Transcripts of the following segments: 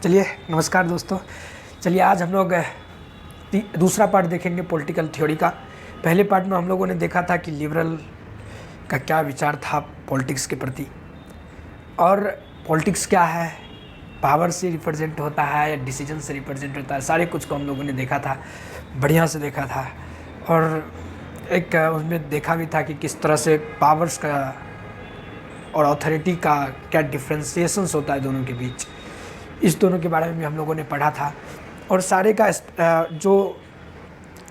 चलिए नमस्कार दोस्तों। चलिए आज हम लोग दूसरा पार्ट देखेंगे पॉलिटिकल थ्योरी का। पहले पार्ट में हम लोगों ने देखा था कि लिबरल का क्या विचार था पॉलिटिक्स के प्रति, और पॉलिटिक्स क्या है, पावर से रिप्रेजेंट होता है या डिसीजन से रिप्रेजेंट होता है, सारे कुछ को हम लोगों ने देखा था, बढ़िया से देखा था। और एक उसमें देखा भी था कि किस तरह से पावर्स का और अथॉरिटी का क्या डिफ्रेंसिएशंस होता है दोनों के बीच, इस दोनों के बारे में भी हम लोगों ने पढ़ा था। और सारे का जो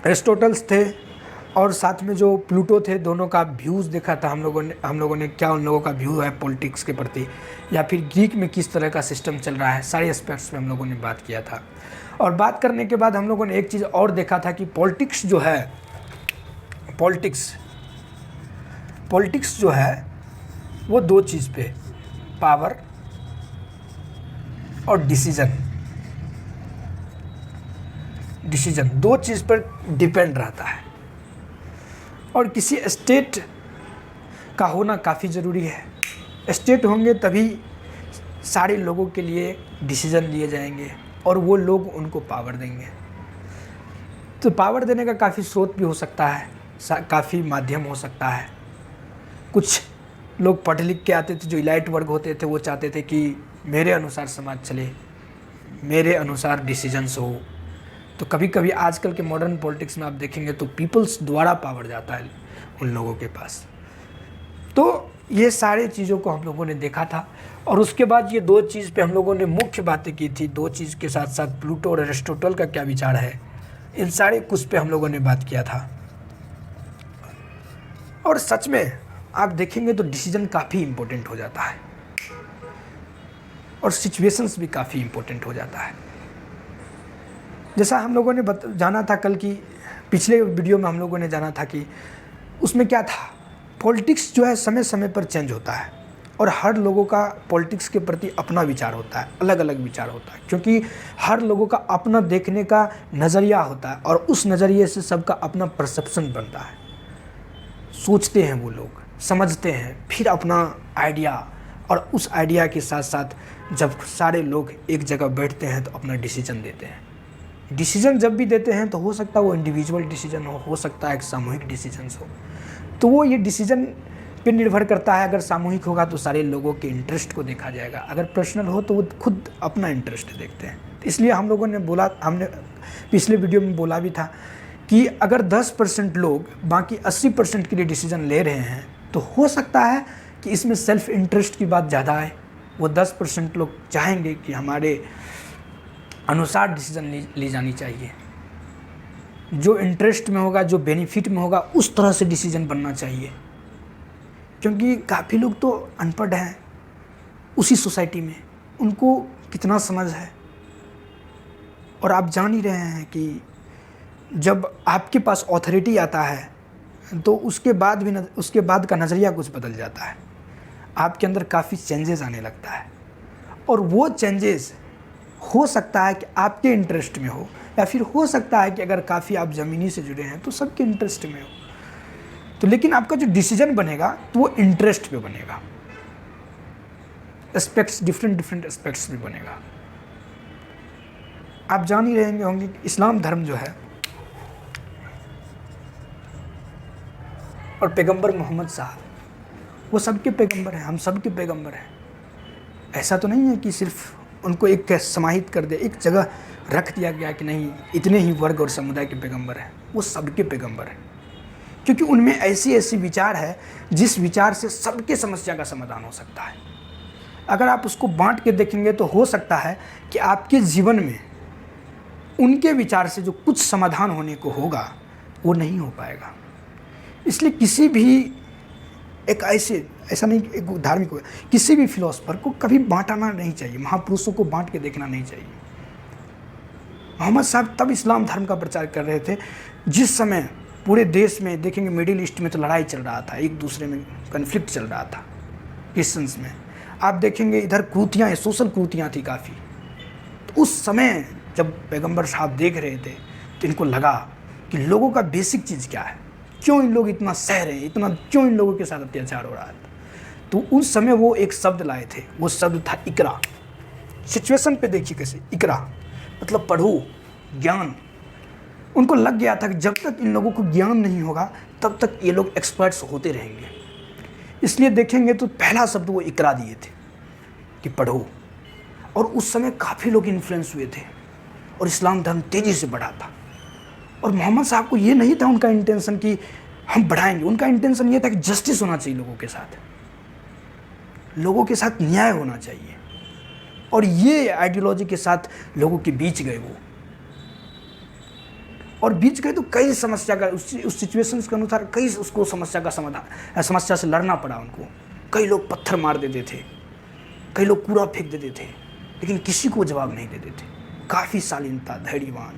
एरिस्टोटल्स थे और साथ में जो प्लूटो थे, दोनों का व्यूज़ देखा था हम लोगों ने क्या उन लोगों का व्यू है पॉलिटिक्स के प्रति, या फिर ग्रीक में किस तरह का सिस्टम चल रहा है, सारे एस्पेक्ट्स में हम लोगों ने बात किया था। और बात करने के बाद हम लोगों ने एक चीज़ और देखा था कि पॉलिटिक्स जो है वो दो चीज़ पे, पावर और डिसीजन दो चीज़ पर डिपेंड रहता है। और किसी स्टेट का होना काफ़ी ज़रूरी है। स्टेट होंगे तभी सारे लोगों के लिए डिसीजन लिए जाएंगे और वो लोग उनको पावर देंगे। तो पावर देने का काफ़ी स्रोत भी हो सकता है, काफ़ी माध्यम हो सकता है। कुछ लोग पढ़ लिख के आते थे, जो इलाइट वर्ग होते थे, वो चाहते थे कि मेरे अनुसार समाज चले, मेरे अनुसार डिसीजंस हो। तो कभी कभी आजकल के मॉडर्न पॉलिटिक्स में आप देखेंगे तो पीपल्स द्वारा पावर जाता है उन लोगों के पास। तो ये सारे चीज़ों को हम लोगों ने देखा था। और उसके बाद ये दो चीज़ पे हम लोगों ने मुख्य बातें की थी। दो चीज़ के साथ साथ प्लूटो और एरिस्टोटल का क्या विचार है, इन सारे कुछ पे हम लोगों ने बात किया था। और सच में आप देखेंगे तो डिसीजन काफ़ी इम्पोर्टेंट हो जाता है और सिचुएशंस भी काफ़ी इम्पोर्टेंट हो जाता है। जैसा हम लोगों ने जाना था कल की पिछले वीडियो में, हम लोगों ने जाना था कि उसमें क्या था, पॉलिटिक्स जो है समय समय पर चेंज होता है और हर लोगों का पॉलिटिक्स के प्रति अपना विचार होता है, अलग अलग विचार होता है, क्योंकि हर लोगों का अपना देखने का नज़रिया होता है और उस नज़रिए से सबका अपना परसेप्शन बनता है। सोचते हैं वो लोग, समझते हैं, फिर अपना आइडिया, और उस आइडिया के साथ साथ जब सारे लोग एक जगह बैठते हैं तो अपना डिसीजन देते हैं। डिसीजन जब भी देते हैं तो हो सकता है वो इंडिविजुअल डिसीजन हो सकता है एक सामूहिक डिसीजन हो। तो वो ये डिसीजन पे निर्भर करता है। अगर सामूहिक होगा तो सारे लोगों के इंटरेस्ट को देखा जाएगा, अगर पर्सनल हो तो वो खुद अपना इंटरेस्ट देखते हैं। तो इसलिए हम लोगों ने बोला, हमने पिछले वीडियो में बोला भी था कि अगर 10% लोग बाकी 80% के लिए डिसीजन ले रहे हैं तो हो सकता है कि इसमें सेल्फ इंटरेस्ट की बात ज़्यादा आए। वो 10% लोग चाहेंगे कि हमारे अनुसार डिसीजन ली जानी चाहिए, जो इंटरेस्ट में होगा, जो बेनिफिट में होगा, उस तरह से डिसीजन बनना चाहिए। क्योंकि काफ़ी लोग तो अनपढ़ हैं उसी सोसाइटी में, उनको कितना समझ है। और आप जान ही रहे हैं कि जब आपके पास ऑथोरिटी आता है तो उसके बाद का नज़रिया कुछ बदल जाता है, आपके अंदर काफ़ी चेंजेस आने लगता है। और वो चेंजेस हो सकता है कि आपके इंटरेस्ट में हो, या फिर हो सकता है कि अगर काफ़ी आप ज़मीनी से जुड़े हैं तो सबके इंटरेस्ट में हो। तो लेकिन आपका जो डिसीजन बनेगा तो वो इंटरेस्ट पे बनेगा, एस्पेक्ट्स, डिफरेंट एस्पेक्ट्स में बनेगा। आप जान ही रहेंगे होंगे कि इस्लाम धर्म जो है और पैगंबर मोहम्मद साहब, वो सबके पैगंबर हैं, हम सबके पैगंबर हैं। ऐसा तो नहीं है कि सिर्फ उनको एक समाहित कर दे, एक जगह रख दिया गया कि नहीं इतने ही वर्ग और समुदाय के पैगंबर हैं। वो सबके पैगंबर हैं, क्योंकि उनमें ऐसी विचार है जिस विचार से सबके समस्या का समाधान हो सकता है। अगर आप उसको बांट के देखेंगे तो हो सकता है कि आपके जीवन में उनके विचार से जो कुछ समाधान होने को होगा वो नहीं हो पाएगा। इसलिए किसी भी एक ऐसा नहीं, एक धार्मिक हो, किसी भी फिलोसफर को कभी बांटना नहीं चाहिए, महापुरुषों को बांट के देखना नहीं चाहिए। मोहम्मद साहब तब इस्लाम धर्म का प्रचार कर रहे थे जिस समय पूरे देश में देखेंगे, मिडिल ईस्ट में तो लड़ाई चल रहा था, एक दूसरे में कन्फ्लिक्ट चल रहा था क्रिश्चियंस में। आप देखेंगे इधर क्रूतियाँ, सोशल क्रूतियाँ थी काफ़ी। तो उस समय जब पैगंबर साहब देख रहे थे तो इनको लगा कि लोगों का बेसिक चीज़ क्या है, क्यों इन लोग इतना सह रहे हैं, क्यों इन लोगों के साथ अत्याचार हो रहा है। तो उस समय वो एक शब्द लाए थे, वो शब्द था इकरा। सिचुएशन पे देखिए कैसे, इकरा मतलब पढ़ो, ज्ञान। उनको लग गया था कि जब तक इन लोगों को ज्ञान नहीं होगा तब तक ये लोग एक्सपर्ट्स होते रहेंगे। इसलिए देखेंगे तो पहला शब्द वो इकरा दिए थे कि पढ़ो। और उस समय काफ़ी लोग इन्फ्लुएंस हुए थे और इस्लाम धर्म तेज़ी से बढ़ा था। और मोहम्मद साहब को ये नहीं था उनका इंटेंशन कि हम बढ़ाएंगे, उनका इंटेंशन ये था कि जस्टिस होना चाहिए लोगों के साथ न्याय होना चाहिए। और ये आइडियोलॉजी के साथ लोगों के बीच गए वो, और बीच गए तो कई समस्या का उस सिचुएशंस के अनुसार कई उसको समस्या का समाधान, समस्या से लड़ना पड़ा उनको। कई लोग पत्थर मार देते थे, कई लोग कूड़ा फेंक देते थे, लेकिन किसी को जवाब नहीं देते थे। काफ़ी शालीनता, धैर्यवान,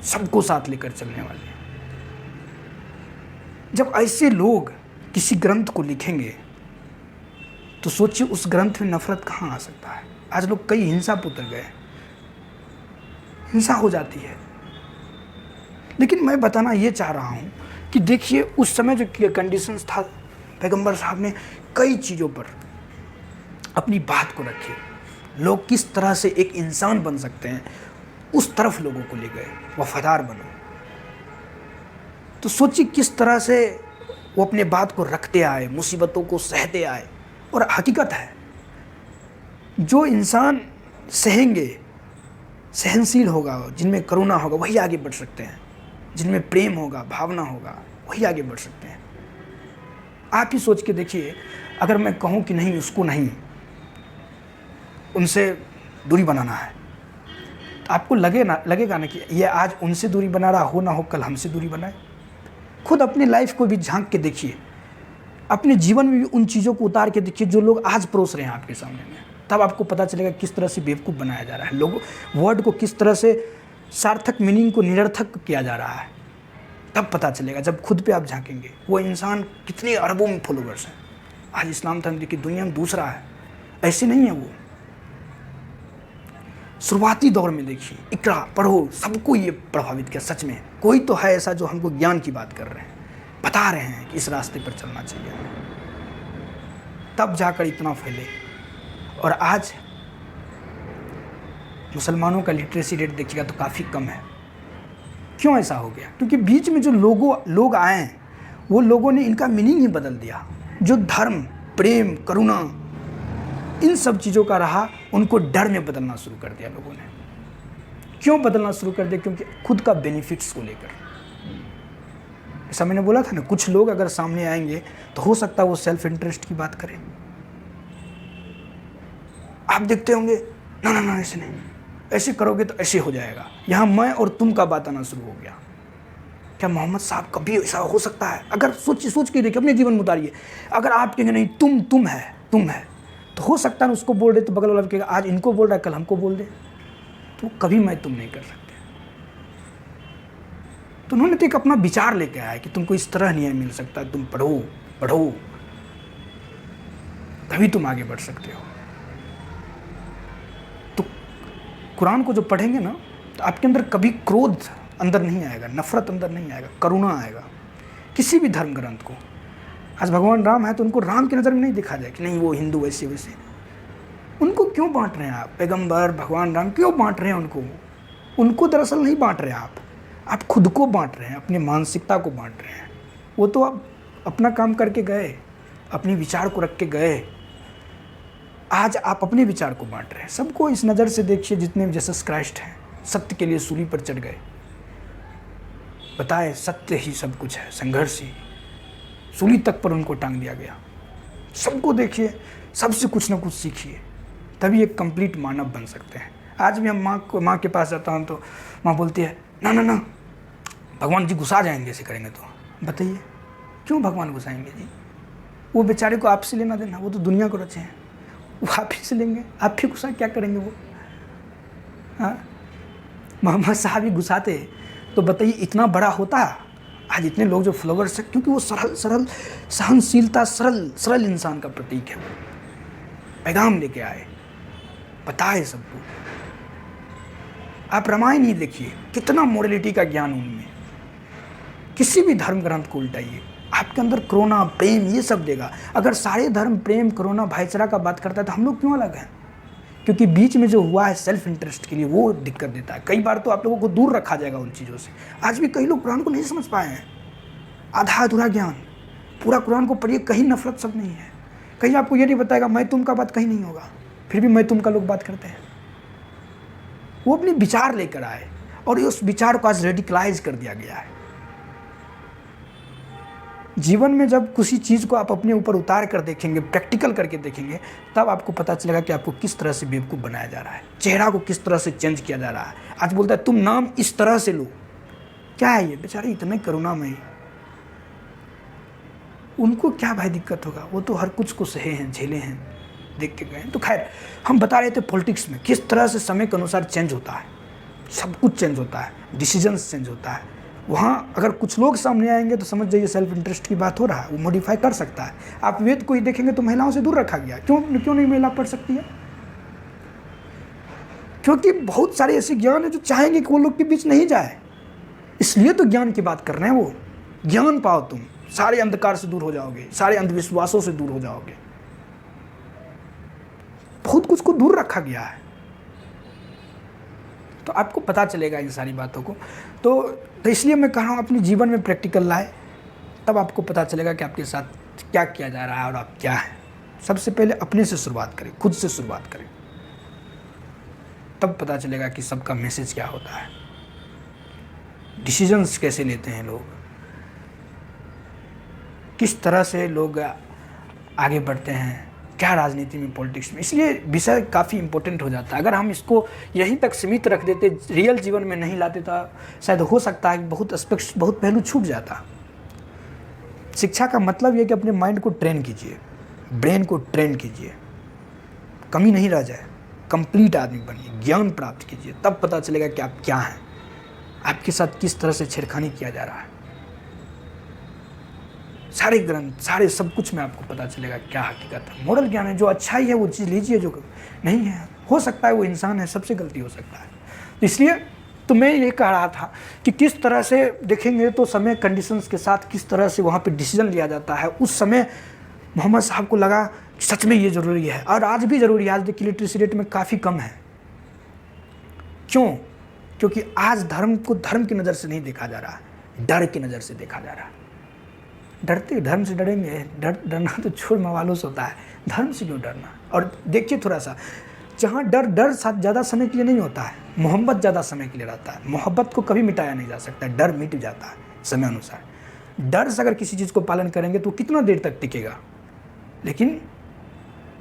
सबको साथ लेकर चलने वाले। जब ऐसे लोग किसी ग्रंथ को लिखेंगे तो सोचिए उस ग्रंथ में नफरत कहाँ आ सकता है। आज लोग कई हिंसा पे उतर गए, हिंसा हो जाती है। लेकिन मैं बताना ये चाह रहा हूँ कि देखिए उस समय जो कंडीशंस था, पैगंबर साहब ने कई चीज़ों पर अपनी बात को रखी। लोग किस तरह से एक इंसान बन सकते हैं उस तरफ लोगों को ले गए, वफादार बनो। तो सोचिए किस तरह से वो अपने बात को रखते आए, मुसीबतों को सहते आए। और हकीकत है जो इंसान सहेंगे, सहनशील होगा, जिनमें करुणा होगा, वही आगे बढ़ सकते हैं। जिनमें प्रेम होगा, भावना होगा, वही आगे बढ़ सकते हैं। आप ही सोच के देखिए, अगर मैं कहूँ कि नहीं उसको नहीं, उनसे दूरी बनाना है, तो आपको लगेगा ना कि ये आज उनसे दूरी बना रहा हो, ना हो कल हमसे दूरी बनाए। खुद अपनी लाइफ को भी झांक के देखिए, अपने जीवन में भी उन चीज़ों को उतार के देखिए जो लोग आज परोस रहे हैं आपके सामने में। तब आपको पता चलेगा किस तरह से बेवकूफ़ बनाया जा रहा है, लोगों वर्ड को किस तरह से सार्थक मीनिंग को निरर्थक किया जा रहा है। तब पता चलेगा जब खुद पे आप झांकेंगे। वो इंसान कितने अरबों में फॉलोवर्स हैं। आज इस्लाम धर्म की दुनिया में दूसरा है, ऐसे नहीं है वो। शुरुआती दौर में देखिए, इकरा पढ़ो, सबको ये प्रभावित किया। सच में कोई तो है ऐसा जो हमको ज्ञान की बात कर रहे हैं, बता रहे हैं कि इस रास्ते पर चलना चाहिए, तब जाकर इतना फैले। और आज मुसलमानों का लिटरेसी रेट देखिएगा तो काफ़ी कम है। क्यों ऐसा हो गया? क्योंकि बीच में जो लोग आए हैं, वो लोगों ने इनका मीनिंग ही बदल दिया। जो धर्म, प्रेम, करुणा, इन सब चीज़ों का रहा, उनको डर में बदलना शुरू कर दिया लोगों ने। क्यों बदलना शुरू कर दिया? क्योंकि खुद का बेनिफिट्स को लेकर। ऐसा मैंने बोला था ना, कुछ लोग अगर सामने आएंगे तो हो सकता है वो सेल्फ इंटरेस्ट की बात करें। आप देखते होंगे, ना ना ना ऐसे नहीं, ऐसे करोगे तो ऐसे हो जाएगा। यहाँ मैं और तुम का बात आना शुरू हो गया। क्या मोहम्मद साहब कभी ऐसा हो सकता है? अगर सोच के देखिए, अपने जीवन में उतारिए। अगर आप कहेंगे नहीं तुम है, तो हो सकता है उसको बोल दे तो बगल वाला कहेगा आज इनको बोल रहा है, कल हमको बोल दे। तो कभी मैं तुम नहीं कर सकते। तो उन्होंने तो एक अपना विचार लेके आया कि तुमको इस तरह न्याय मिल सकता है, तुम पढ़ो, तभी तुम आगे बढ़ सकते हो। तो कुरान को जो पढ़ेंगे ना, तो आपके अंदर कभी क्रोध अंदर नहीं आएगा, नफरत अंदर नहीं आएगा, करुणा आएगा। किसी भी धर्म ग्रंथ को, आज भगवान राम है तो उनको राम की नज़र में नहीं देखा जाए कि नहीं वो हिंदू वैसे वैसे। उनको क्यों बांट रहे हैं आप? पैगंबर भगवान राम क्यों बांट रहे हैं उनको दरअसल नहीं बांट रहे आप खुद को बांट रहे हैं, अपनी मानसिकता को बांट रहे हैं। वो तो आप अपना काम करके गए, अपने विचार को रख के गए। आज आप अपने विचार को बांट रहे हैं। सबको इस नज़र से देखिए, जितने जीसस क्राइस्ट हैं, सत्य के लिए सूली पर चढ़ गए, बताए सत्य ही सब कुछ है, संघर्ष ही, सूली तक पर उनको टांग दिया गया। सबको देखिए, सबसे कुछ ना कुछ सीखिए, तभी एक कंप्लीट मानव बन सकते हैं। आज भी हम माँ के पास जाता हूँ तो माँ बोलती है ना भगवान जी गुस्सा जाएंगे ऐसे करेंगे। तो बताइए क्यों भगवान गुस्साएंगे जी? वो बेचारे को आपसे लेना देना, वो तो दुनिया को रचे हैं, वो आप ही से लेंगे, आप ही गुस्सा क्या करेंगे वो? हाँ, मोहम्मद साहब ही गुस्साते तो बताइए इतना बड़ा होता। आज इतने लोग जो फॉलोवर्स हैं, क्योंकि वो सरल सहनशीलता, सरल इंसान का प्रतीक है। वो पैगाम लेके आए, बताए सबको। आप रामायण ही देखिए, कितना मोरलिटी का ज्ञान उनमें। किसी भी धर्म ग्रंथ को उल्टाइए, आपके अंदर करुणा, प्रेम, ये सब देगा। अगर सारे धर्म प्रेम, करुणा, भाईचारा का बात करता है तो हम लोग क्यों अलग हैं? क्योंकि बीच में जो हुआ है सेल्फ इंटरेस्ट के लिए वो दिक्कत देता है। कई बार तो आप लोगों को दूर रखा जाएगा उन चीज़ों से। आज भी कई लोग कुरान को नहीं समझ पाए हैं, आधा अधूरा ज्ञान। पूरा कुरान को पढ़िए, कहीं नफरत सब नहीं है, कहीं आपको ये नहीं बताएगा मैं तुम का बात कहीं नहीं होगा, फिर भी मैं तुम का लोग बात करते हैं। वो अपने विचार लेकर आए और उस विचार को आज रेडिकलाइज कर दिया गया है। जीवन में जब किसी चीज़ को आप अपने ऊपर उतार कर देखेंगे, प्रैक्टिकल करके देखेंगे, तब आपको पता चलेगा कि आपको किस तरह से बेवकूफ़ बनाया जा रहा है, चेहरा को किस तरह से चेंज किया जा रहा है। आज बोलता है तुम नाम इस तरह से लो, क्या है ये बेचारे इतने करुणामयी, उनको क्या भाई दिक्कत होगा, वो तो हर कुछ को सहे हैं, झेले हैं, देख के गए। तो खैर हम बता रहे थे पॉलिटिक्स में किस तरह से समय के अनुसार चेंज होता है, सब कुछ चेंज होता है, डिसीजंस चेंज होता है। वहाँ अगर कुछ लोग सामने आएंगे तो समझ जाइए सेल्फ इंटरेस्ट की बात हो रहा है, वो मॉडिफाई कर सकता है। आप वेद को ही देखेंगे तो महिलाओं से दूर रखा गया, क्यों नहीं महिला पढ़ सकती है? क्योंकि बहुत सारे ऐसे ज्ञान है जो चाहेंगे कि वो लोग के बीच नहीं जाए, इसलिए तो ज्ञान की बात कर रहे हैं। वो ज्ञान पाओ, तुम सारे अंधकार से दूर हो जाओगे, सारे अंधविश्वासों से दूर हो जाओगे। बहुत कुछ को दूर रखा गया है, तो आपको पता चलेगा इन सारी बातों को। तो इसलिए मैं कह रहा हूँ अपने जीवन में प्रैक्टिकल लाए, तब आपको पता चलेगा कि आपके साथ क्या किया जा रहा है और आप क्या हैं। सबसे पहले अपने से शुरुआत करें, खुद से शुरुआत करें, तब पता चलेगा कि सबका मैसेज क्या होता है, डिसीजंस कैसे लेते हैं लोग, किस तरह से लोग आगे बढ़ते हैं, क्या राजनीति में, पॉलिटिक्स में। इसलिए विषय काफ़ी इंपॉर्टेंट हो जाता है। अगर हम इसको यहीं तक सीमित रख देते, रियल जीवन में नहीं लाते, तो शायद हो सकता है कि बहुत एस्पेक्ट्स, बहुत पहलू छूट जाता। शिक्षा का मतलब ये कि अपने माइंड को ट्रेन कीजिए, ब्रेन को ट्रेन कीजिए, कमी नहीं रह जाए, कंप्लीट आदमी बनिए, ज्ञान प्राप्त कीजिए, तब पता चलेगा कि आप क्या हैं, आपके साथ किस तरह से छेड़खानी किया जा रहा है। सारे ग्रंथ, सारे सब कुछ में आपको पता चलेगा क्या हकीकत है। मॉरल ज्ञान है, जो अच्छा ही है वो चीज़ लीजिए, जो नहीं है हो सकता है वो इंसान है, सबसे गलती हो सकता है। तो इसलिए तो मैं ये कह रहा था कि किस तरह से देखेंगे तो समय कंडीशंस के साथ किस तरह से वहाँ पे डिसीजन लिया जाता है। उस समय मोहम्मद साहब को लगा कि सच में ये ज़रूरी है, और आज भी ज़रूरी है। आज देखिए लिटरेसी रेट में काफ़ी कम है। क्यों? क्योंकि आज धर्म को धर्म की नज़र से नहीं देखा जा रहा, डर की नज़र से देखा जा रहा। डरते, धर्म से डरेंगे, डरना तो छोड़ मवालों से होता है, धर्म से क्यों डरना। और देखिए थोड़ा सा, जहाँ डर ज़्यादा समय के लिए नहीं होता है, मोहब्बत ज़्यादा समय के लिए रहता है। मोहब्बत को कभी मिटाया नहीं जा सकता, डर मिट जाता है समय अनुसार। डर से अगर किसी चीज़ को पालन करेंगे तो कितना देर तक टिकेगा, लेकिन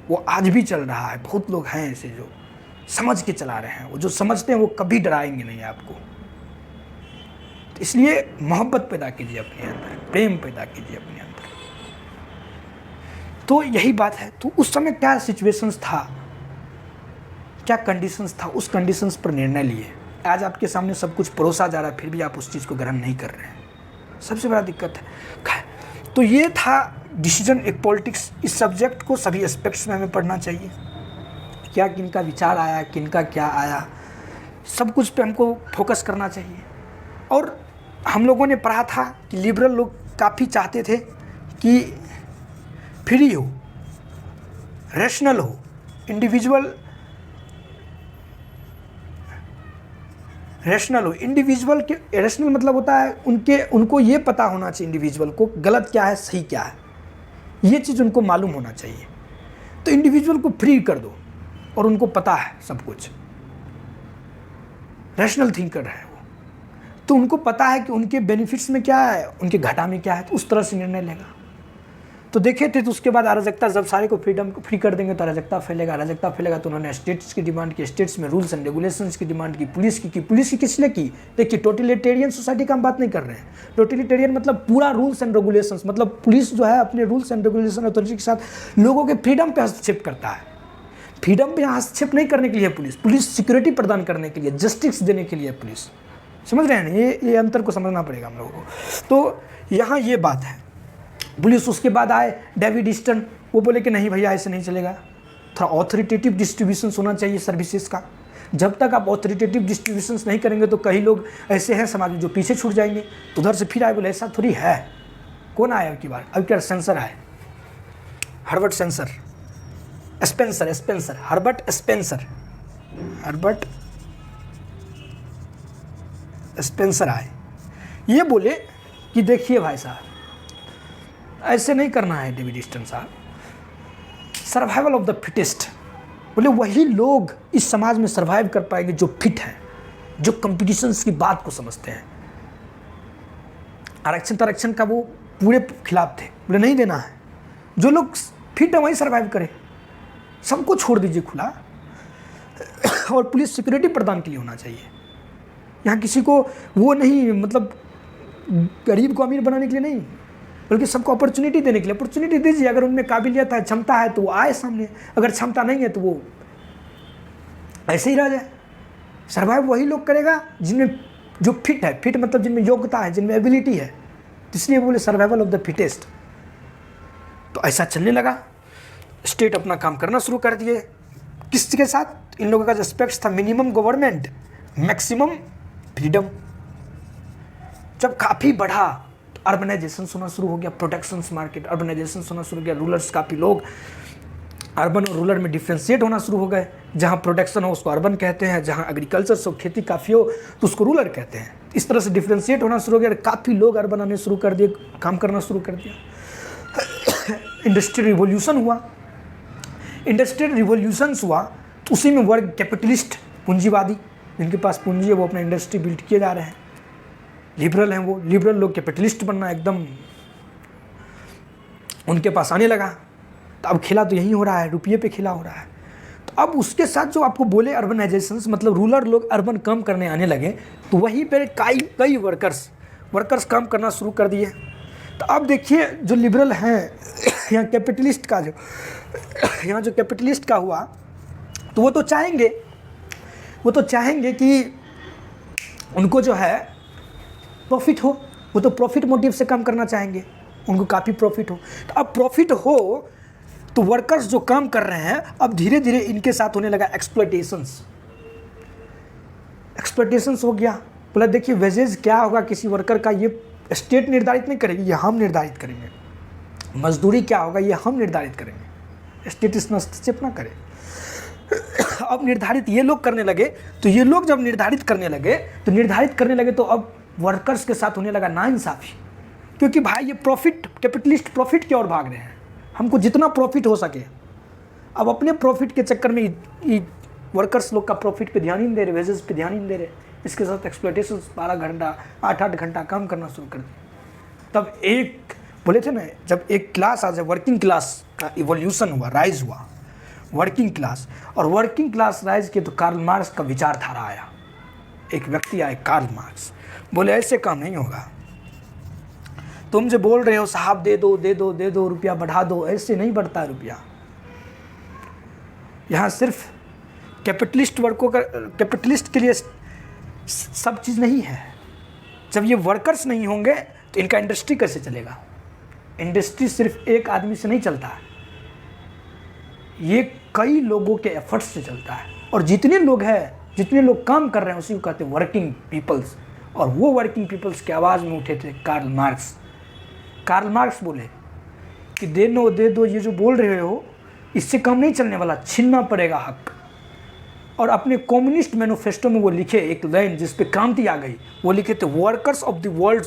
वो आज भी चल रहा है। बहुत लोग हैं ऐसे जो समझ के चला रहे हैं, वो जो समझते हैं वो कभी डराएंगे नहीं आपको। तो इसलिए मोहब्बत पैदा कीजिए अपने अंदर, प्रेम पैदा कीजिए अपने अंदर। तो यही बात है। तो उस समय क्या सिचुएशंस था, क्या कंडीशंस था, उस कंडीशंस पर निर्णय लिए। आज आपके सामने सब कुछ परोसा जा रहा है, फिर भी आप उस चीज़ को ग्रहण नहीं कर रहे हैं, सबसे बड़ा दिक्कत है। तो ये था डिसीजन एक पॉलिटिक्स। इस सब्जेक्ट को सभी एस्पेक्ट्स में हमें पढ़ना चाहिए, क्या किनका विचार आया, किनका क्या आया, सब कुछ पे हमको फोकस करना चाहिए। और हम लोगों ने पढ़ा था कि लिबरल लोग काफ़ी चाहते थे कि फ्री हो, रैशनल हो, इंडिविजुअल रैशनल हो। इंडिविजुअल के रैशनल मतलब होता है उनको ये पता होना चाहिए इंडिविजुअल को गलत क्या है सही क्या है, ये चीज़ उनको मालूम होना चाहिए। तो इंडिविजुअल को फ्री कर दो और उनको पता है सब कुछ, रैशनल थिंकर है वो, तो उनको पता है कि उनके बेनिफिट्स में क्या है, उनके घाटा में क्या है, तो उस तरह से निर्णय लेगा। तो देखे थे, तो उसके बाद अराजकता, जब सारे को फ्रीडम को फ्री कर देंगे तो अराजकता फैलेगा। अराजकता फैलेगा तो उन्होंने स्टेट्स की डिमांड की, स्टेट्स में रूल्स एंड रेगुलेशंस की डिमांड की, पुलिस की पुलिस की किसने की? देखिए टोटलिटेरियन सोसाइटी का हम बात नहीं कर रहे हैं। टोटलिटेरियन मतलब पूरा रूल्स एंड रेगुलेशंस, मतलब पुलिस जो है अपने रूल्स एंड रेगुलेशन अथॉरिटी के साथ लोगों के फ्रीडम पे हस्तक्षेप करता है। फ्रीडम पे हस्तक्षेप नहीं करने के लिए पुलिस सिक्योरिटी प्रदान करने के लिए, जस्टिस देने के लिए पुलिस। समझ रहे हैं? ये अंतर को समझना पड़ेगा हम लोगों को। तो यहाँ ये बात है। पुलिस उसके बाद आए डेविड ईस्टन, वो बोले कि नहीं भैया ऐसे नहीं चलेगा, थोड़ा ऑथोरिटेटिव डिस्ट्रीब्यूशन होना चाहिए सर्विसेज का। जब तक आप ऑथोरिटेटिव डिस्ट्रीब्यूशन नहीं करेंगे तो कई लोग ऐसे हैं समाज में जो पीछे छूट जाएंगे। तो उधर से फिर आए, बोले ऐसा थोड़ी है। कौन आया अब की बार? अब क्या सेंसर है, Herbert Spencer, Herbert Spencer. Herbert Spencer आए, ये बोले कि देखिए भाई साहब ऐसे नहीं करना है डेविड ईस्टन साहब, सर्वाइवल ऑफ द फिटेस्ट। बोले वही लोग इस समाज में सर्वाइव कर पाएंगे जो फिट हैं, जो कंपटीशंस की बात को समझते हैं। आरक्षण का वो पूरे खिलाफ थे, बोले नहीं देना है, जो लोग फिट है वही सर्वाइव करे, सबको छोड़ दीजिए खुला, और पुलिस सिक्योरिटी प्रदान के लिए होना चाहिए। यहाँ किसी को वो नहीं, मतलब गरीब को अमीर बनाने के लिए नहीं, बल्कि सबको अपॉर्चुनिटी देने के लिए। अपॉर्चुनिटी दीजिए, अगर उनमें काबिलियत है, क्षमता है तो वो आए सामने, अगर क्षमता नहीं है तो वो ऐसे ही रह जाए। सर्वाइव वही लोग करेगा जिनमें जो फिट है, फिट मतलब जिनमें योग्यता है, जिनमें एबिलिटी है, तो इसलिए बोले सर्वाइवल ऑफ द फिटेस्ट। तो ऐसा चलने लगा, स्टेट अपना काम करना शुरू कर दिए। किसके साथ? इन लोगों का जो एस्पेक्ट था, मिनिमम गवर्नमेंट मैक्सिमम फ्रीडम। जब काफ़ी बढ़ा तो अर्बनाइजेशन होना शुरू हो गया, प्रोटेक्शंस मार्केट, अर्बनाइजेशन होना शुरू हो गया। रूलर्स, काफ़ी लोग अर्बन और रूरल में डिफ्रेंशिएट होना शुरू हो गए। जहाँ प्रोडक्शन हो उसको अर्बन कहते हैं, जहाँ एग्रीकल्चर हो, खेती काफ़ी हो तो उसको रूरल कहते हैं। इस तरह से डिफ्रेंशिएट होना शुरू हो गया, काफ़ी लोग अर्बन आने शुरू कर दिए, काम करना शुरू कर दिया। इंडस्ट्रियल रिवोल्यूशन हुआ। इंडस्ट्रियल रिवोल्यूशंस हुआ तो उसी में वर्ग कैपिटलिस्ट, पूंजीवादी, जिनके पास पूंजी है वो अपना इंडस्ट्री बिल्ड किए जा रहे हैं। लिबरल हैं वो, लिबरल लोग कैपिटलिस्ट बनना एकदम उनके पास आने लगा। तो अब खेला तो यही हो रहा है, रुपये पे खेला हो रहा है। तो अब उसके साथ जो आपको बोले अर्बनाइजेशंस, मतलब रूरल लोग अर्बन काम करने आने लगे, तो वहीं पर कई वर्कर्स काम करना शुरू कर दिए। तो अब देखिए जो लिबरल हैं, यहाँ कैपिटलिस्ट का जो कैपिटलिस्ट का हुआ, तो वो तो चाहेंगे कि उनको जो है प्रॉफिट हो, वो तो प्रॉफिट मोटिव से काम करना चाहेंगे, उनको काफ़ी प्रॉफिट हो। तो अब प्रॉफिट हो तो वर्कर्स जो काम कर रहे हैं, अब धीरे धीरे इनके साथ होने लगा एक्सप्लॉयटेशंस हो गया। बोला देखिए वेजेज क्या होगा किसी वर्कर का, ये स्टेट निर्धारित नहीं करेगी, ये हम निर्धारित करेंगे। मजदूरी क्या होगा, ये हम निर्धारित करेंगे, स्टेट इस हस्तक्षेप ना करे। अब निर्धारित ये लोग करने लगे, तो ये लोग जब निर्धारित करने लगे तो अब वर्कर्स के साथ होने लगा नाइंसाफ़ी, क्योंकि भाई ये कैपिटलिस्ट प्रॉफिट की ओर भाग रहे हैं, हमको जितना प्रॉफिट हो सके। अब अपने प्रॉफिट के चक्कर में वर्कर्स लोग का प्रॉफिट पे ध्यान ही नहीं दे रहे, वेजेस पे ध्यान ही नहीं दे रहे, इसके साथ एक्सप्लॉयटेशन 12 घंटा 8-8 घंटा काम करना शुरू कर दिया। तब एक बोले थे ना, जब एक क्लास आ जाए, वर्किंग क्लास का इवोल्यूशन हुआ, राइज हुआ वर्किंग क्लास, और वर्किंग क्लास राइज के तो कार्ल मार्क्स का विचारधारा आया। एक व्यक्ति आए कार्ल मार्क्स, बोले ऐसे काम नहीं होगा, तुम जो बोल रहे हो साहब दे दो रुपया बढ़ा दो, ऐसे नहीं बढ़ता है रुपया। यहाँ सिर्फ कैपिटलिस्ट के लिए सब चीज़ नहीं है। जब ये वर्कर्स नहीं होंगे तो इनका इंडस्ट्री कैसे चलेगा? इंडस्ट्री सिर्फ एक आदमी से नहीं चलता है, ये कई लोगों के एफर्ट्स से चलता है। और जितने लोग काम कर रहे हैं उसी को कहते हैं वर्किंग पीपल्स। और वो वर्किंग पीपल्स की आवाज़ में उठे थे कार्ल मार्क्स बोले कि दे दो, ये जो बोल रहे हो इससे काम नहीं चलने वाला, छीनना पड़ेगा हक। और अपने कम्युनिस्ट मैनिफेस्टो में वो लिखे एक लाइन जिस पे क्रांति आ गई, वो लिखे थे, workers of the world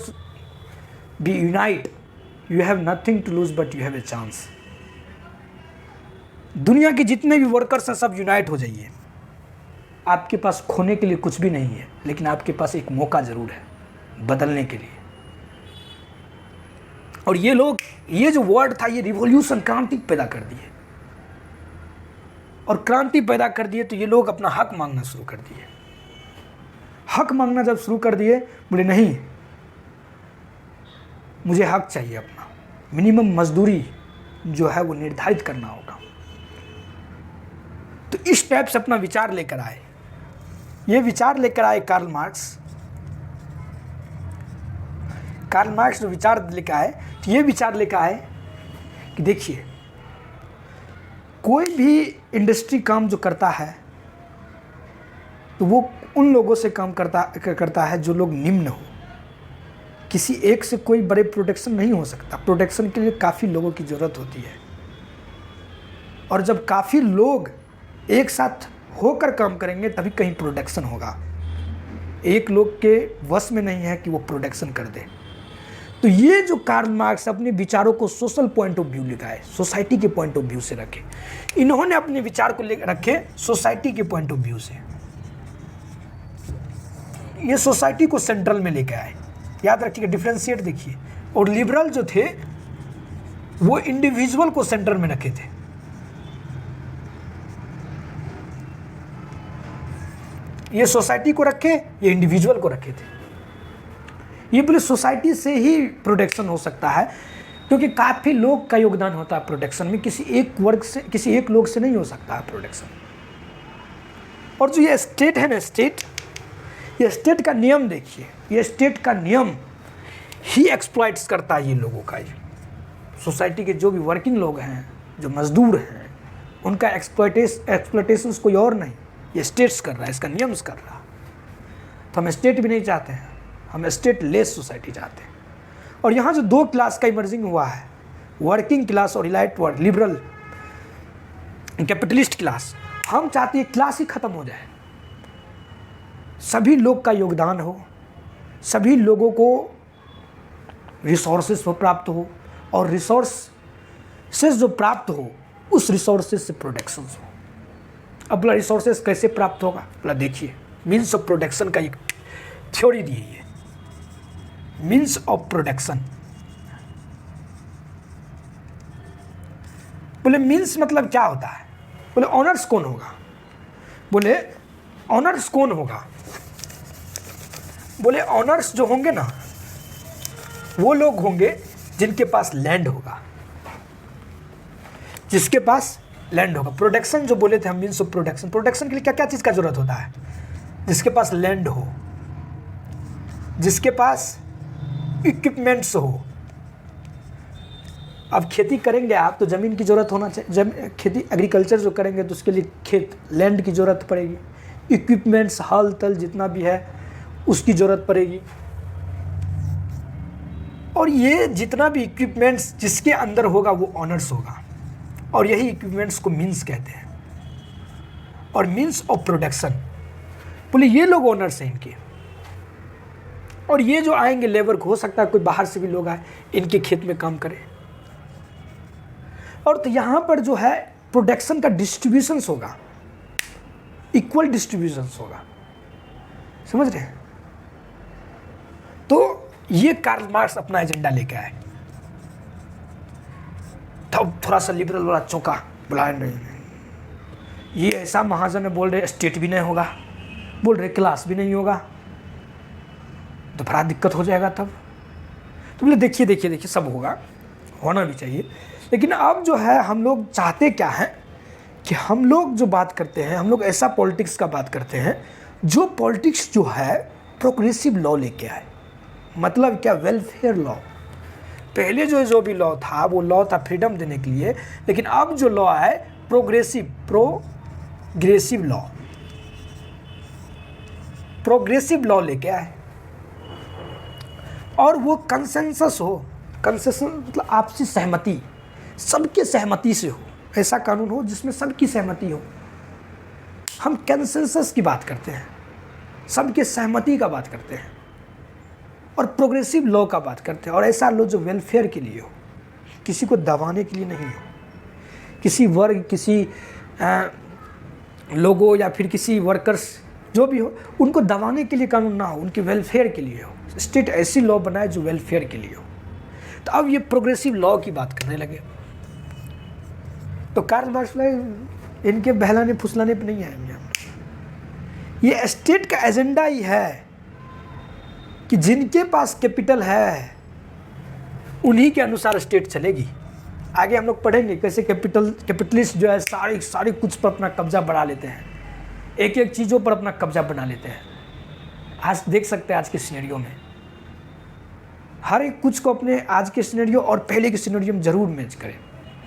be unite, you have nothing to lose but you have a chance. दुनिया के जितने भी वर्कर्स हैं सब यूनाइट हो जाइए, आपके पास खोने के लिए कुछ भी नहीं है, लेकिन आपके पास एक मौका ज़रूर है बदलने के लिए। और ये जो वर्ड था, ये रिवॉल्यूशन, क्रांति पैदा कर दिए। और क्रांति पैदा कर दिए तो ये लोग अपना हक मांगना शुरू कर दिए। हक मांगना जब शुरू कर दिए, बोले नहीं, मुझे हक चाहिए अपना, मिनिमम मजदूरी जो है वो निर्धारित करना होगा। तो इस टाइप से अपना विचार लेकर आए। ये विचार लेकर आए कार्ल मार्क्स जो विचार लेकर आए, तो ये विचार लेकर आए कि देखिए कोई भी इंडस्ट्री काम जो करता है तो वो उन लोगों से काम करता है जो लोग निम्न हो। किसी एक से कोई बड़े प्रोडक्शन नहीं हो सकता, प्रोडक्शन के लिए काफ़ी लोगों की ज़रूरत होती है। और जब काफ़ी लोग एक साथ होकर काम करेंगे तभी कहीं प्रोडक्शन होगा। एक लोग के वश में नहीं है कि वो प्रोडक्शन कर दे। तो ये जो कार्ल मार्क्स अपने विचारों को सोशल पॉइंट ऑफ व्यू लिखाए, सोसाइटी के पॉइंट ऑफ व्यू से रखे। इन्होंने अपने विचार को रखे सोसाइटी के पॉइंट ऑफ व्यू से। ये सोसाइटी को सेंट्रल में लेके आए, याद रखिएगा, डिफरेंशिएट देखिए। और लिबरल जो थे वो इंडिविजुअल को सेंटर में रखे थे। ये सोसाइटी को रखे, ये इंडिविजुअल को रखे थे। ये बोले सोसाइटी से ही प्रोडक्शन हो सकता है, क्योंकि काफ़ी लोग का योगदान होता है प्रोडक्शन में, किसी एक वर्ग से, किसी एक लोग से नहीं हो सकता है प्रोडक्शन। और जो ये स्टेट है ना, ये स्टेट का नियम देखिए, ये स्टेट का नियम ही एक्सप्लॉइट्स करता है ये लोगों का। ये सोसाइटी के जो भी वर्किंग लोग हैं, जो मजदूर हैं, उनका एक्सप्लॉइटेशन कोई और नहीं, ये स्टेट्स कर रहा है, इसका नियम्स कर रहा है। तो हम स्टेट भी नहीं चाहते हैं, हम स्टेट लेस सोसाइटी चाहते हैं। और यहाँ जो दो क्लास का इमर्जिंग हुआ है, वर्किंग क्लास और elite word, liberal capitalist class, हम चाहते हैं क्लास ही खत्म हो जाए, सभी लोग का योगदान हो, सभी लोगों को रिसोर्सेस प्राप्त हो, और रिसोर्सेस जो प्राप्त हो उस रिसोर्सेस से प्रोडक्शन हो। अब रिसोर्सेस कैसे प्राप्त होगा, बोला देखिए, मीन्स ऑफ प्रोडक्शन का एक थ्योरी दी है, मीन्स ऑफ प्रोडक्शन। बोले मीन्स मतलब क्या होता है, बोले ऑनर्स कौन होगा, बोले ऑनर्स कौन होगा, बोले ऑनर्स जो होंगे ना वो लोग होंगे जिनके पास लैंड होगा, जिसके पास लैंड होगा। प्रोडक्शन जो बोले थे हम, मीन्स ऑफ प्रोडक्शन, प्रोडक्शन के लिए क्या क्या चीज़ का जरूरत होता है, जिसके पास लैंड हो, जिसके पास इक्विपमेंट्स हो। अब खेती करेंगे आप तो ज़मीन की ज़रूरत होना चाहिए, खेती एग्रीकल्चर जो करेंगे तो उसके लिए खेत लैंड की ज़रूरत पड़ेगी, इक्विपमेंट्स हल तल जितना भी है उसकी ज़रूरत पड़ेगी। और ये जितना भी इक्विपमेंट्स जिसके अंदर होगा वो ऑनर्स होगा, और यही इक्विपमेंट्स को मीन्स कहते हैं। और मीन्स ऑफ प्रोडक्शन, बोले ये लोग ऑनर्स हैं इनके, और ये जो आएंगे लेबर को, हो सकता है कोई बाहर से भी लोग आए इनके खेत में काम करें। और तो यहाँ पर जो है प्रोडक्शन का डिस्ट्रीब्यूशंस होगा, इक्वल डिस्ट्रीब्यूशंस होगा, समझ रहे हैं। तो ये कार्ल मार्क्स अपना एजेंडा लेके आए। तब थोड़ा सा लिबरल वाला चौंका, बोला नहीं, ये ऐसा महाजन है, बोल रहे स्टेट भी नहीं होगा, बोल रहे क्लास भी नहीं होगा, तो बड़ा दिक्कत हो जाएगा तब। तो बोले देखिए देखिए देखिए, सब होगा, होना भी चाहिए, लेकिन अब जो है हम लोग चाहते क्या है कि हम लोग जो बात करते हैं, हम लोग ऐसा पॉलिटिक्स का बात करते हैं जो पॉलिटिक्स जो है प्रोग्रेसिव लॉ लेके आए। मतलब क्या, वेलफेयर लॉ। पहले जो भी लॉ था वो लॉ था फ्रीडम देने के लिए, लेकिन अब जो लॉ है प्रोग्रेसिव लॉ लेके आए। और वो कंसेंसस हो, कंसेंसस मतलब आपसी सहमति, सबके सहमति से हो, ऐसा कानून हो जिसमें सबकी सहमति हो। हम कंसेंसस की बात करते हैं, सबके सहमति का बात करते हैं, और प्रोग्रेसिव लॉ का बात करते हैं। और ऐसा लॉ जो वेलफेयर के लिए हो, किसी को दबाने के लिए नहीं हो, किसी वर्ग, किसी लोगों या फिर किसी वर्कर्स जो भी हो, उनको दबाने के लिए कानून ना हो, उनके वेलफेयर के लिए हो। स्टेट ऐसी लॉ बनाए जो वेलफेयर के लिए हो। तो अब ये प्रोग्रेसिव लॉ की बात करने लगे। तो कार्ल मार्क्स इनके बहलाने फुसलाने पे नहीं आएंगे हम। ये स्टेट का एजेंडा ही है कि जिनके पास कैपिटल है उन्हीं के अनुसार स्टेट चलेगी। आगे हम लोग पढ़ेंगे कैसे कैपिटलिस्ट जो है सारे कुछ पर अपना कब्जा बढ़ा लेते हैं, एक एक चीज़ों पर अपना कब्जा बना लेते हैं। आज देख सकते हैं आज के सिनेरियो में हर एक कुछ को अपने आज के सिनेरियो और पहले के सिनेरियो में ज़रूर मैच करें,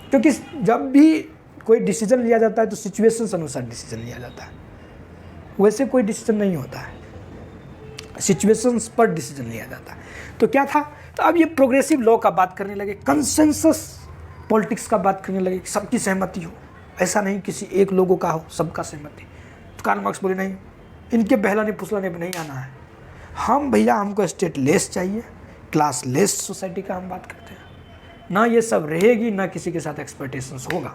क्योंकि जब भी कोई डिसीजन लिया जाता है तो सिचुएशंस अनुसार डिसीजन लिया जाता है, वैसे कोई डिसीजन नहीं होता है, सिचुएशंस पर डिसीजन लिया जाता है। तो क्या था, तो अब ये प्रोग्रेसिव लॉ का बात करने लगे, कंसेंसस पॉलिटिक्स का बात करने लगे, सबकी सहमति हो, ऐसा नहीं किसी एक लोगों का हो, सबका सहमति। कार्ल मार्क्स बोले नहीं, इनके बहलाने फुसलाने पर नहीं आना है, हम भैया हमको स्टेटलेस चाहिए, क्लासलेस सोसाइटी का हम बात करते हैं, ना ये सब रहेगी, ना किसी के साथ एक्सपेक्टेशंस होगा।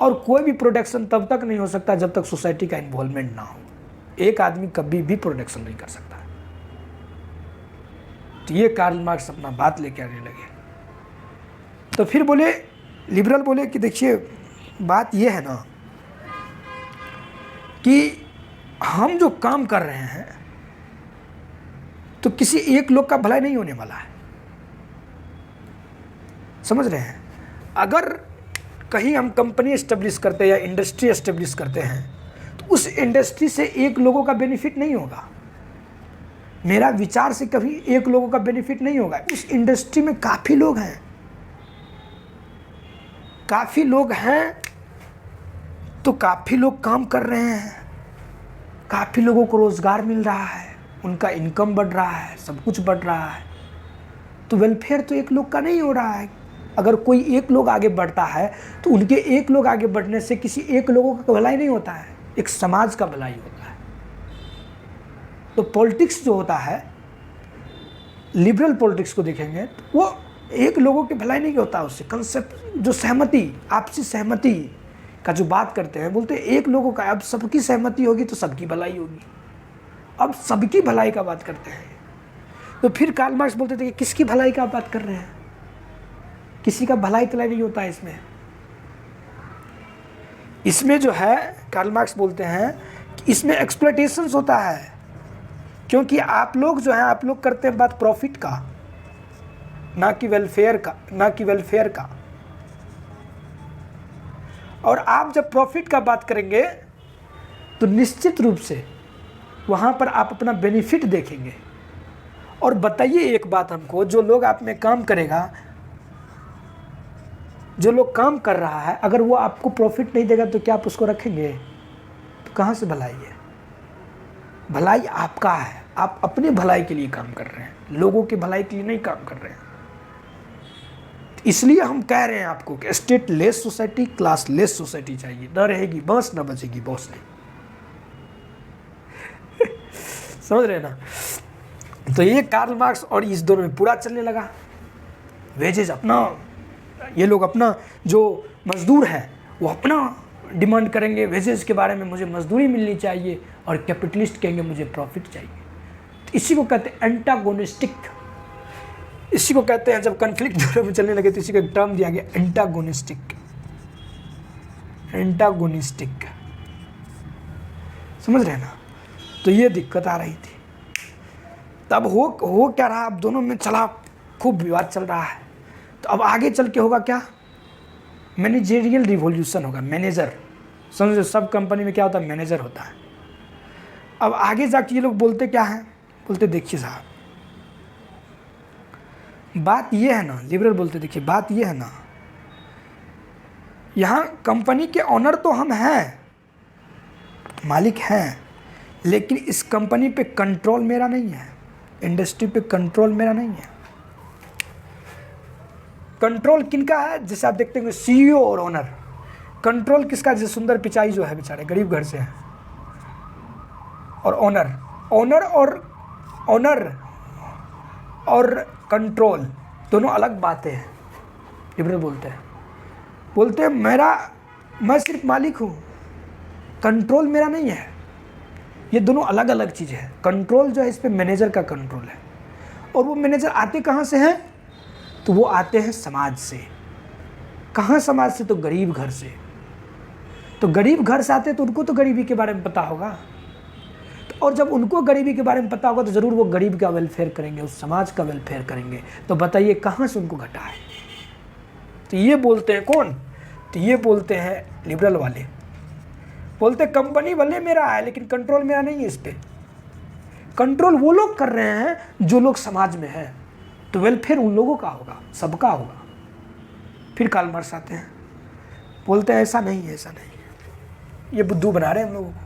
और कोई भी प्रोडक्शन तब तक नहीं हो सकता जब तक सोसाइटी का इन्वॉल्वमेंट ना हो। एक आदमी कभी भी प्रोडक्शन नहीं कर सकता। तो ये कार्ल मार्क्स अपना बात लेके आने लगे। तो फिर बोले, लिबरल बोले कि देखिए बात ये है ना कि हम जो काम कर रहे हैं तो किसी एक लोग का भलाई नहीं होने वाला है, समझ रहे हैं। अगर कहीं हम कंपनी एस्टेब्लिश करते हैं या इंडस्ट्री एस्टेब्लिश करते हैं तो उस इंडस्ट्री से एक लोगों का बेनिफिट नहीं होगा, मेरा विचार से कभी एक लोगों का बेनिफिट नहीं होगा। उस इंडस्ट्री में काफ़ी लोग हैं, काफ़ी लोग हैं तो काफ़ी लोग काम कर रहे हैं, काफ़ी लोगों को रोज़गार मिल रहा है, उनका इनकम बढ़ रहा है, सब कुछ बढ़ रहा है। तो वेलफेयर तो एक लोग का नहीं हो रहा है। अगर कोई एक लोग आगे बढ़ता है तो उनके एक लोग आगे बढ़ने से किसी एक लोगों का भलाई नहीं होता है, एक समाज का भलाई होता है। तो पॉलिटिक्स जो होता है, लिबरल पॉलिटिक्स को देखेंगे तो वो एक लोगों की भलाई नहीं होता, उससे कंसेप्ट जो सहमति, आपसी सहमति का जो बात करते हैं, बोलते हैं एक लोगों का, अब सबकी सहमति होगी तो सबकी भलाई होगी, अब सबकी भलाई का बात करते हैं। तो फिर कार्ल मार्क्स बोलते थे कि किसकी भलाई का बात कर रहे हैं, किसी का भलाई तलाई नहीं होता है इसमें। इसमें जो है कार्ल मार्क्स बोलते हैं कि इसमें एक्सप्लॉयटेशंस होता है, क्योंकि आप लोग जो है, आप लोग करते हैं बात प्रॉफिट का, ना कि वेलफेयर का, ना कि वेलफेयर का। और आप जब प्रॉफिट का बात करेंगे तो निश्चित रूप से वहाँ पर आप अपना बेनिफिट देखेंगे। और बताइए एक बात हमको, जो लोग आप में काम करेगा, जो लोग काम कर रहा है, अगर वो आपको प्रॉफिट नहीं देगा तो क्या आप उसको रखेंगे? तो कहाँ से भलाई है? भलाई आपका है, आप अपने भलाई के लिए काम कर रहे हैं, लोगों की भलाई के लिए नहीं काम कर रहे हैं। इसलिए हम कह रहे हैं आपको कि स्टेटलेस सोसाइटी, क्लासलेस सोसाइटी चाहिए, न रहेगी बांस न बचेगी बॉस नहीं। समझ रहे हैं ना। तो ये कार्ल मार्क्स और इस दौर में पूरा चलने लगा। वेजेज अपना, ये लोग अपना, जो मजदूर हैं वो अपना डिमांड करेंगे, वेजेस के बारे में मुझे मजदूरी मिलनी चाहिए, और कैपिटलिस्ट कहेंगे मुझे प्रॉफिट चाहिए। तो इसी को कहते हैं एंटागोनिस्टिक। इसी को कहते हैं, जब कन्फ्लिक्ट दौर में चलने लगे तो इसी का एक टर्म दिया गया, एंटागोनिस्टिक। एंटागोनिस्टिक, समझ रहे हैं ना। तो ये दिक्कत आ रही थी। तब हो क्या रहा, अब दोनों में चला, खूब विवाद चल रहा है। तो अब आगे चल के होगा क्या, मैनेजरियल रिवॉल्यूशन होगा। मैनेजर, समझो सब कंपनी में क्या होता है, मैनेजर होता है। अब आगे जाके ये लोग बोलते क्या हैं, बोलते देखिए साहब बात ये है ना, लिबरल बोलते देखिए बात ये है ना, यहाँ कंपनी के ऑनर तो हम हैं, मालिक हैं, लेकिन इस कंपनी पे कंट्रोल मेरा नहीं है, इंडस्ट्री पे कंट्रोल मेरा नहीं है। कंट्रोल किनका है, जैसे आप देखते हैं सीईओ और ओनर। कंट्रोल किसका, जैसे सुंदर पिचाई जो है बेचारे गरीब घर से है, और ओनर, ओनर और कंट्रोल दोनों अलग बातें हैं। लिबरल बोलते हैं मैं सिर्फ मालिक हूँ, कंट्रोल मेरा नहीं है। ये दोनों अलग अलग चीज़ें हैं। कंट्रोल जो है इस पे मैनेजर का कंट्रोल है, और वो मैनेजर आते कहाँ से हैं, तो वो आते हैं समाज से। कहाँ समाज से, तो गरीब घर से। तो गरीब घर से आते तो उनको तो गरीबी के बारे में पता होगा, और जब उनको गरीबी के बारे में पता होगा तो ज़रूर वो गरीब का वेलफेयर करेंगे, उस समाज का वेलफेयर करेंगे। तो बताइए कहाँ से उनको घटा है। तो ये बोलते हैं कौन, तो ये बोलते हैं लिबरल वाले, बोलते कंपनी भले मेरा है लेकिन कंट्रोल मेरा नहीं है इस पर। कंट्रोल वो लोग कर रहे हैं जो लोग समाज में हैं, तो वेलफेयर उन लोगों का होगा, सबका होगा। फिर कार्ल मार्क्स आते हैं, बोलते हैं ऐसा नहीं है, ऐसा नहीं है, ये बुद्धू बना रहे हैं हम लोगों को।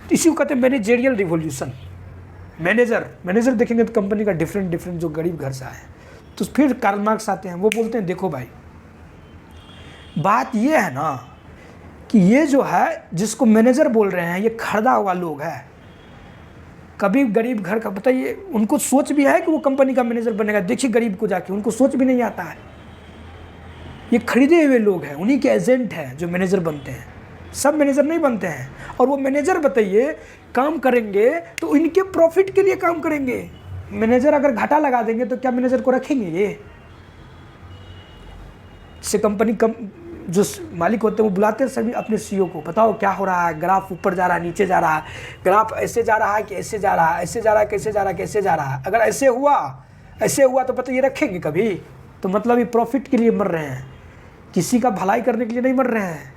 इसी को कहते हैं मैनेजरियल रिवॉल्यूशन। मैनेजर देखेंगे तो कंपनी का डिफरेंट जो गरीब घर से आए। तो फिर कार्ल मार्क्स आते हैं, वो बोलते हैं देखो भाई बात ये है ना कि ये जो है जिसको मैनेजर बोल रहे हैं ये खरीदा हुआ लोग है। कभी गरीब घर का, बताइए, उनको सोच भी है कि वो कंपनी का मैनेजर बनेगा? देखिए गरीब को जाके, उनको सोच भी नहीं आता है। ये खरीदे हुए लोग हैं, उन्हीं के एजेंट हैं जो मैनेजर बनते हैं। सब मैनेजर नहीं बनते हैं। और वो मैनेजर, बताइए, काम करेंगे तो इनके प्रॉफिट के लिए काम करेंगे। मैनेजर अगर घाटा लगा देंगे तो क्या मैनेजर को रखेंगे? ये से कंपनी जो मालिक होते हैं वो बुलाते हैं सभी अपने सीईओ को, बताओ क्या हो रहा है, ग्राफ ऊपर जा रहा है, नीचे जा रहा है, ग्राफ ऐसे जा रहा है कि ऐसे जा रहा है, ऐसे जा रहा है, कैसे जा रहा है, कैसे जा रहा है। अगर ऐसे हुआ तो पता ये रखेंगे कभी? तो मतलब ये प्रॉफिट के लिए मर रहे हैं, किसी का भलाई करने के लिए नहीं मर रहे हैं।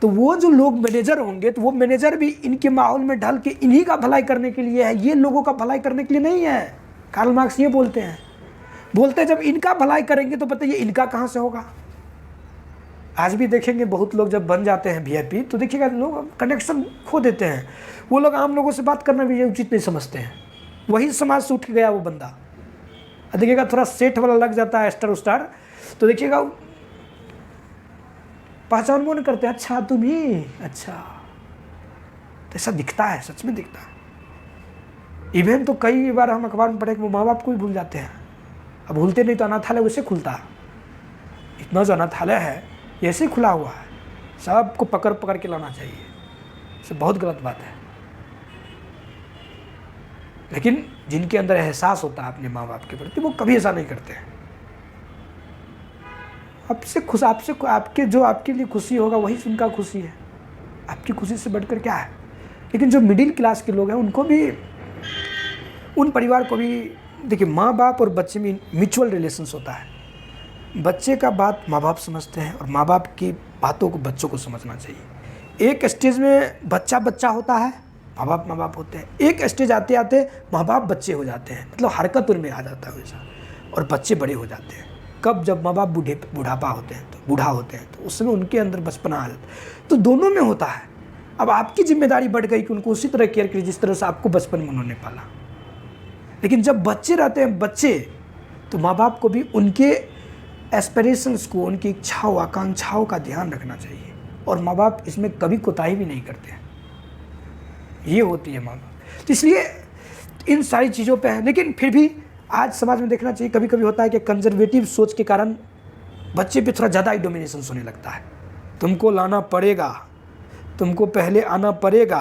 तो वो जो लोग मैनेजर होंगे तो वो मैनेजर भी इनके माहौल में ढल के इन्हीं का भलाई करने के लिए है, ये लोगों का भलाई करने के लिए नहीं है। कार्ल मार्क्स ये बोलते हैं जब इनका भलाई करेंगे तो बताइए इनका कहाँ से होगा। आज भी देखेंगे बहुत लोग जब बन जाते हैं वीआईपी तो देखिएगा लोग कनेक्शन खो देते हैं। वो लोग आम लोगों से बात करना भी उचित नहीं समझते हैं। वही समाज से उठ के गया वो बंदा। देखिएगा थोड़ा सेठ वाला लग जाता है, स्टार उस्टार, तो देखिएगा पहचान वो नहीं करते, अच्छा तुम ही, अच्छा। तो ऐसा दिखता है, सच में दिखता है। इवन तो कई बार हम अखबार में पढ़े कि वो माँ बाप को भी भूल जाते हैं। अब भूलते नहीं तो अनाथालय वैसे खुलता है। इतना जो अनाथालय है ऐसे खुला हुआ है, सबको पकड़ पकड़ के लाना चाहिए। ये बहुत गलत बात है। लेकिन जिनके अंदर एहसास होता है अपने माँ बाप के प्रति, वो कभी ऐसा नहीं करते हैं। आपके जो आपके लिए खुशी होगा वही उनका खुशी है। आपकी खुशी से बढ़कर क्या है। लेकिन जो मिडिल क्लास के लोग हैं उनको भी, उन परिवार को भी, देखिए माँ बाप और बच्चे में म्यूचुअल रिलेशंस होता है। बच्चे का बात माँ बाप समझते हैं और माँ बाप की बातों को बच्चों को समझना चाहिए। एक स्टेज में बच्चा होता है, माँ बाप होते हैं। एक स्टेज आते आते माँ बाप बच्चे हो जाते हैं, मतलब हरकत उनमें आ जाता है वैसा, और बच्चे बड़े हो जाते हैं। कब? जब माँ बाप बुढ़ापा होते हैं, तो बूढ़ा होते हैं, तो उस समय उनके अंदर बचपना आ जाता है। तो दोनों में होता है। अब आपकी जिम्मेदारी बढ़ गई कि उनको उसी तरह केयर करिए जिस तरह से आपको बचपन में उन्होंने पाला। लेकिन जब बच्चे रहते हैं तो माँ बाप को भी उनके एस्पिरेशंस को, उनकी इच्छाओं आकांक्षाओं का ध्यान रखना चाहिए। और माँ बाप इसमें कभी कोताही भी नहीं करते हैं। ये होती है माँ बाप। तो इसलिए इन सारी चीज़ों पे है। लेकिन फिर भी आज समाज में देखना चाहिए, कभी कभी होता है कि कंजर्वेटिव सोच के कारण बच्चे पे थोड़ा ज़्यादा ही डोमिनेशन होने लगता है। तुमको लाना पड़ेगा, तुमको पहले आना पड़ेगा।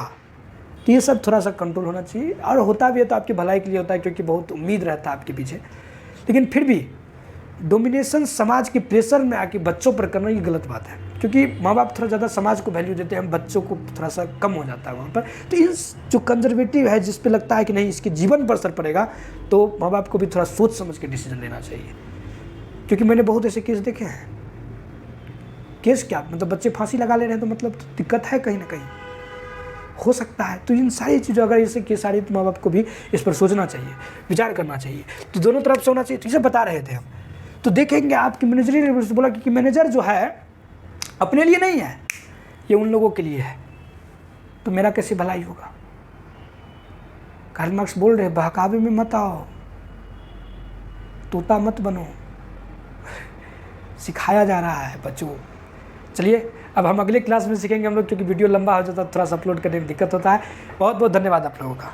तो ये सब थोड़ा सा कंट्रोल होना चाहिए। और होता भी है तो आपकी भलाई के लिए होता है, क्योंकि बहुत उम्मीद रहता है आपके पीछे। लेकिन फिर भी डोमिनेशन समाज के प्रेशर में आके बच्चों पर करना ये गलत बात है। क्योंकि माँ बाप थोड़ा ज़्यादा समाज को वैल्यू देते हैं, हम बच्चों को थोड़ा सा कम हो जाता है वहाँ पर। तो इन जो कंजर्वेटिव है, जिस पे लगता है कि नहीं इसके जीवन पर असर पड़ेगा, तो माँ बाप को भी थोड़ा सोच समझ के डिसीजन लेना चाहिए। क्योंकि मैंने बहुत ऐसे केस देखे हैं। केस क्या, मतलब बच्चे फांसी लगा ले रहे हैं तो मतलब दिक्कत है, कहीं ना कहीं हो सकता है। तो इन सारी चीज़ों अगर ऐसे केस आ रही तो माँ बाप को भी इस पर सोचना चाहिए, विचार करना चाहिए। तो दोनों तरफ से होना चाहिए। तो ये बता रहे थे हम। तो देखेंगे आपकी मैनेजरियल लेवल से बोला कि मैनेजर जो है अपने लिए नहीं है, ये उन लोगों के लिए है। तो मेरा कैसे भलाई होगा। कार्ल मार्क्स बोल रहे बहकावे में मत आओ, तोता मत बनो। सिखाया जा रहा है बच्चों। चलिए अब हम अगले क्लास में सीखेंगे हम लोग, क्योंकि वीडियो लंबा हो जाता है, थोड़ा सा अपलोड करने में दिक्कत होता है। बहुत बहुत धन्यवाद आप लोगों का।